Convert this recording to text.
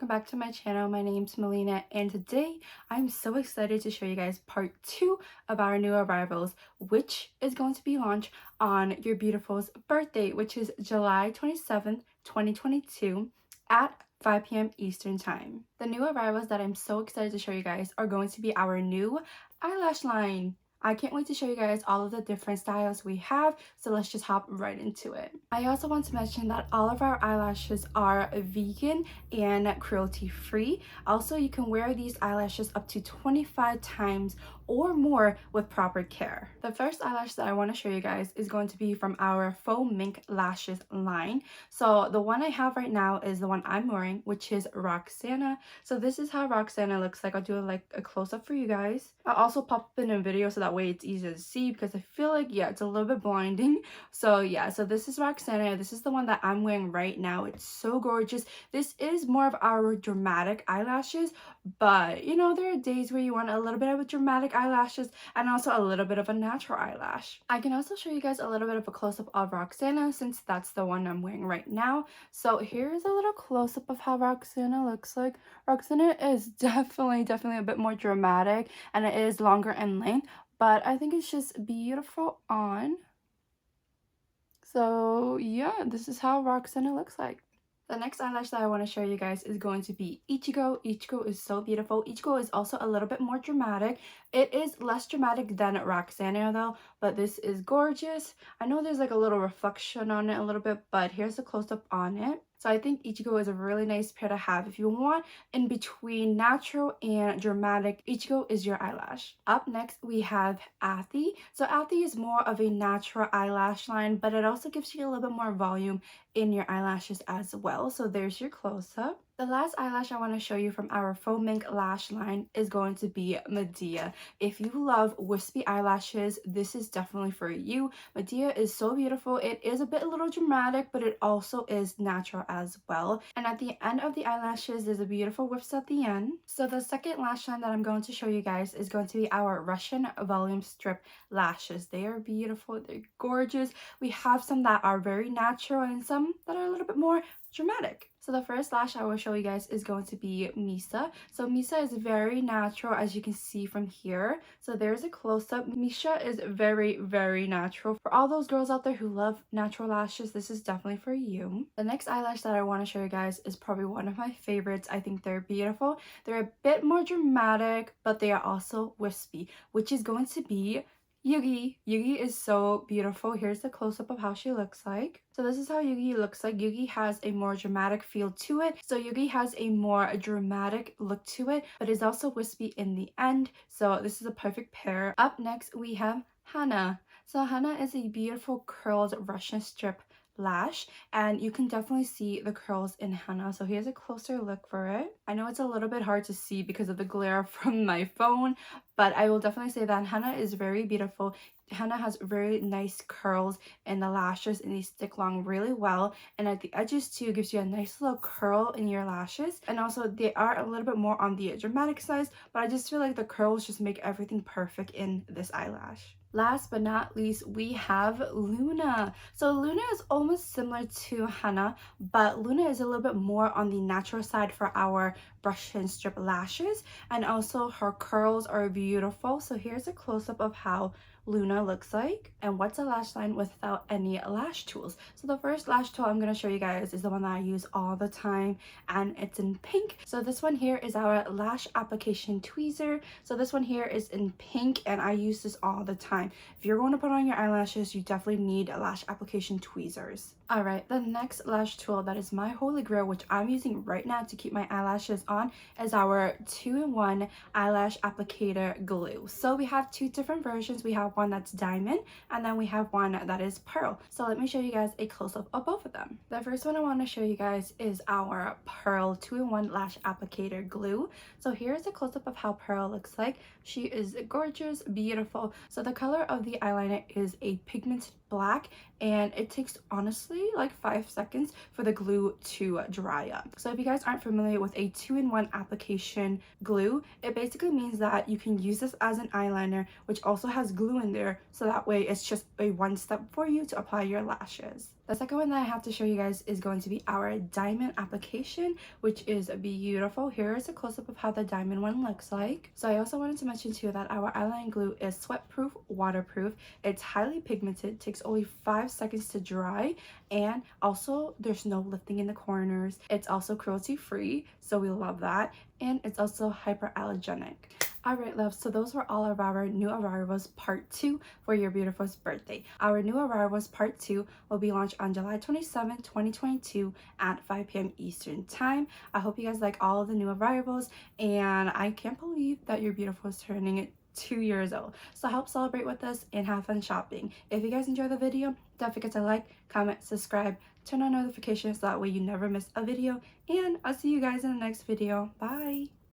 welcome back to my channel. My name's Malina, and today I'm so excited to show you guys part 2 of our new arrivals, which is going to be launched on your Beautifull's birthday, which is July 27th, 2022 at 5 p.m. Eastern Time. The new arrivals that I'm so excited to show you guys are going to be our new eyelash line. I can't wait to show you guys all of the different styles we have, so let's just hop right into it. I also want to mention that all of our eyelashes are vegan and cruelty free. Also, you can wear these eyelashes up to 25 times or more with proper care. The first eyelash that I want to show you guys is going to be from our faux mink lashes line. So the one I have right now is the one I'm wearing, which is Roxana. So this is how Roxana looks like. I'll do like a close-up for you guys. I'll also pop in a video so that way it's easier to see, because I feel like, yeah, it's a little bit blinding. So yeah, so this is Roxana. This is the one that I'm wearing right now. It's so gorgeous. This is more of our dramatic eyelashes, but you know, there are days where you want a little bit of a dramatic eyelashes and also a little bit of a natural eyelash. I can also show you guys a little bit of a close-up of Roxana, since that's the one I'm wearing right now. So here's a little close-up of how Roxana looks like. Roxana is definitely a bit more dramatic, and it is longer in length, but I think it's just beautiful on. So yeah, this is how Roxana looks like. The next eyelash that I want to show you guys is going to be Ichigo. Ichigo is so beautiful. Ichigo is also a little bit more dramatic. It is less dramatic than Roxana though, but this is gorgeous. I know there's like a little reflection on it a little bit, but here's a close-up on it. So I think Ichigo is a really nice pair to have. If you want in between natural and dramatic, Ichigo is your eyelash. Up next, we have Athi. So Athi is more of a natural eyelash line, but it also gives you a little bit more volume in your eyelashes as well. So there's your close-up. The last eyelash I want to show you from our faux mink lash line is going to be Medea. If you love wispy eyelashes, this is definitely for you. Medea is so beautiful. It is a bit a little dramatic, but it also is natural as well. And at the end of the eyelashes, there's a beautiful whips at the end. So the second lash line that I'm going to show you guys is going to be our Russian volume strip lashes. They are beautiful. They're gorgeous. We have some that are very natural and some that are a little bit more dramatic. So the first lash I will show you guys is going to be Misa. So Misa is very natural, as you can see from here. So there's a close-up. Misha is very natural. For all those girls out there who love natural lashes, this is definitely for you. The next eyelash that I want to show you guys is probably one of my favorites. I think they're beautiful. They're a bit more dramatic, but they are also wispy, which is going to be Yugi. Yugi is so beautiful. Here's the close-up of how she looks like. So this is how Yugi looks like. Yugi has a more dramatic feel to it. So Yugi has a more dramatic look to it, but is also wispy in the end. So this is a perfect pair. Up next, we have Hana. So Hana is a beautiful curled Russian strip lash, and you can definitely see the curls in Hana. So here's a closer look for it. I know it's a little bit hard to see because of the glare from my phone, but I will definitely say that Hana is very beautiful. Hana has very nice curls in the lashes, and they stick long really well, and at the edges too gives you a nice little curl in your lashes. And also they are a little bit more on the dramatic side, but I just feel like the curls just make everything perfect in this eyelash. Last but not least, we have Luna. So Luna is almost similar to Hana, but Luna is a little bit more on the natural side for our brush and strip lashes, and also her curls are beautiful. So here's a close-up of how Luna looks like. And what's a lash line without any lash tools? So the first lash tool I'm going to show you guys is the one that I use all the time, and it's in pink. So this one here is our lash application tweezer. So this one here is in pink, and I use this all the time. If you're going to put on your eyelashes, you definitely need lash application tweezers. Alright, the next lash tool that is my holy grail, which I'm using right now to keep my eyelashes on, is our 2-in-1 eyelash applicator glue. So we have two different versions. We have one that's diamond, and then we have one that is pearl. So let me show you guys a close-up of both of them. The first one I want to show you guys is our pearl 2-in-1 lash applicator glue. So here's a close-up of how pearl looks like. She is gorgeous, beautiful. So the color of the eyeliner is a pigmented black, and it takes honestly like 5 seconds for the glue to dry up. So if you guys aren't familiar with a 2-in-1 application glue, it basically means that you can use this as an eyeliner, which also has glue in there, so that way it's just a one step for you to apply your lashes. The second one that I have to show you guys is going to be our diamond application, which is beautiful. Here is a close-up of how the diamond one looks like. So I also wanted to mention too that our eyeliner glue is sweat-proof, waterproof. It's highly pigmented, takes only 5 seconds to dry, and also there's no lifting in the corners. It's also cruelty-free, so we love that, and it's also hyperallergenic. Alright loves, so those were all of our new arrivals part 2 for your Beautiful's birthday. Our new arrivals part 2 will be launched on July 27, 2022 at 5 p.m. Eastern Time. I hope you guys like all of the new arrivals, and I can't believe that your Beautiful is turning 2 years old. So help celebrate with us and have fun shopping. If you guys enjoyed the video, don't forget to like, comment, subscribe, turn on notifications so that way you never miss a video, and I'll see you guys in the next video. Bye!